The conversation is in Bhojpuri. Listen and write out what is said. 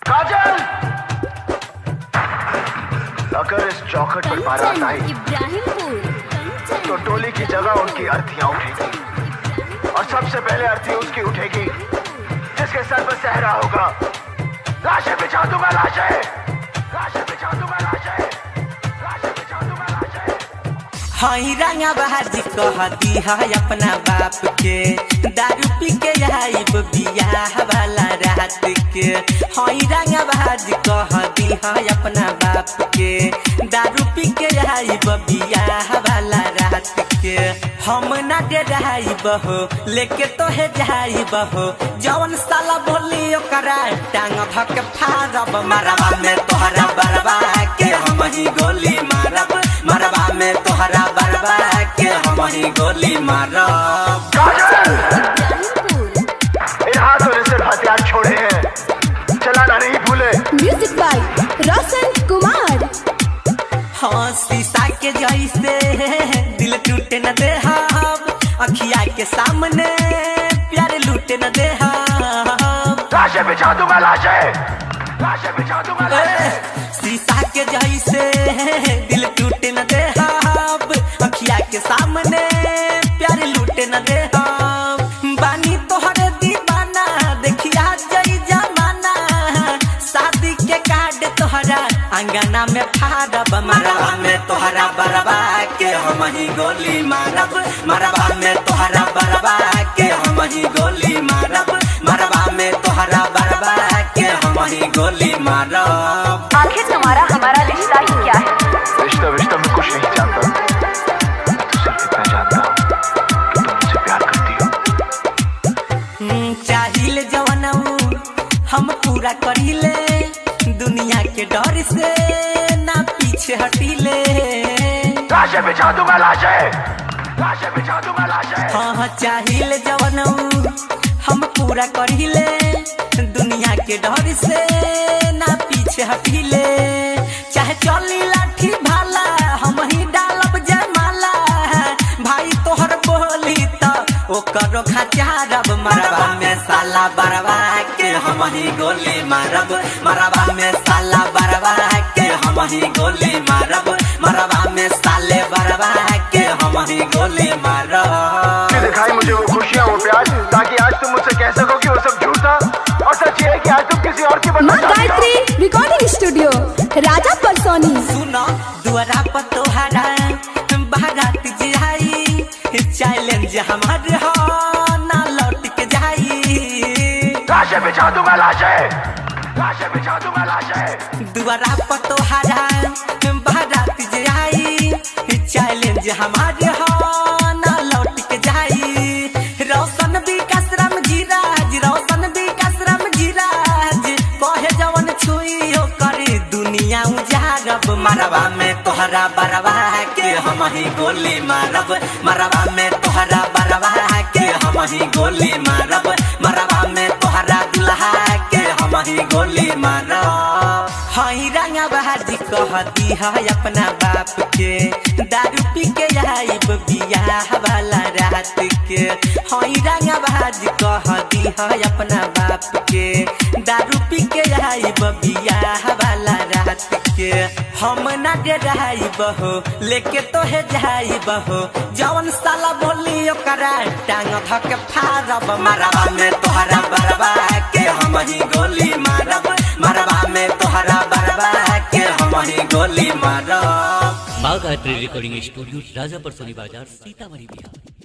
काजल, अगर इस चौखट पर बारात आई तो टोली की जगह उनकी अर्थियां उठेगी और सबसे पहले अर्थी उसकी उठेगी जिसके सर पर सहरा होगा। लाशें बिछा दूंगा, लाशें बिछा दूंगा, लाशें बिछा दूंगा, लाशें। हई रंगा बहाजी कहती है अपना बाप के, दारू पी के आइब बियाह वाला रात के। हई रंगा बहाजी कहती है अपना बाप के, दारू पी के आइब बियाह वाला रात के। हम ना डराइब हो लेके तोहे जाइब हो, जवन साला बोली ओकरा टांग धक फाड़ब। मरबा में तोहरा बरबा के हम ही गोली मारब, मरबा में तोहरा बरबा के हम ही गोली मारब। इन हाथों ने सिर्फ हथियार छोड़े हैं, चलाना नहीं भूले। Music by Roshan Kumar. हाँ शीशा के जैसे दिल टूटे न दे हम, अखिया के सामने प्यार लूटे न दे हम। लाशें बिछा दूंगा, लाशें बिछा दूंगा। शीशा के जैसे दिल टूटे न दे हम, अखिया के सामने प्यार लूटे न दे हम। बानी तोहरे दीवाना देखिया जई जमाना, शादी के कार्ड तोहरा अंगना में फाड़ब। मरबा में तोहरा बरबा के हम ही गोली मारब, मरबा में तोहरा बरबा के हम ही गोली मारब, मरबा में तोहरा बरबा के हम ही गोली मारब। आखिर तुम्हारा हमारा रिश्ता ही क्या है? रिश्ता मैं कुछ नहीं जानता, सिर्फ इतना जानता हूँ कि तुम मुझसे प्यार करती हो। चाहिए जवानऊ हम पूरा करीले, दुनिया के डर से ना पीछे हटीले। लाशें बिछा दूंगा, लाशें बिछा दूंगा, लाशें। हाँ चाहिए जवानऊ हम पूरा करीले, दुनिया के डर से ना पीछे हटीले। चाहे चली लाठी भाला हम ही डालब जयमाला, भाई तोहर बोली तो ओकरो खचारब। मरबा में साला बरबा के हम ही गोली मारब, मरबा में साला बरबा के हम ही गोली मारब, मरबा में साले बरबा के हम ही गोली मारब। दिखाई मुझे वो खुशियाँ, वो प्यार, ताकि आज तुम मुझसे कह सको कि वो सब झूठ था और सच ये है कि आज तुम किसी और की बनना चाहती हो। गायत्री रिकॉर्डिंग स्टूडियो राजा परसोनी। सुनो दुआरा पर तोहरा बारात जाई, चैलेंज हमारे हो ना लौट के जाई। लाशें बिछा दूंगा, लाशें बिछा दूंगा, लाशें। दुआरा पर तोहरा बारात जाई, चैलेंज हमारे हो ना लौट के जाई। रोशन विकास राम गिराज, रोशन विकास राम गिराज, कहे जवन छुई हो करे दुनिया उजारब। मरबा में तोहरा बरबा के हम ही गोली मारब, मरबा में तोहरा बरबा के हम ही गोली मारब, मरबा में तोहरा दुल्हा के हम ही गोली मारब। हई रंगा बहाजी कहती है अपना बाप के, दारू पी के आइब बियाह वाला रात के। हई रंगा बहाजी कहती है अपना बाप के, दारू पी के आइब बियाह वाला रात के। हम ना डराइब हो लेके तोहे जाइब हो, जवन साला बोली ओकरा टांग धक फाड़ब। मरबा में तोहरा बरबा के हम ही गोली मारब, मरबा में तोहरा बरबा के हम ही गोली मारब। बाघ आर्ट रिकॉर्डिंग स्टूडियो राजापुर सोनी बाजार सीतामढ़ी बिहार।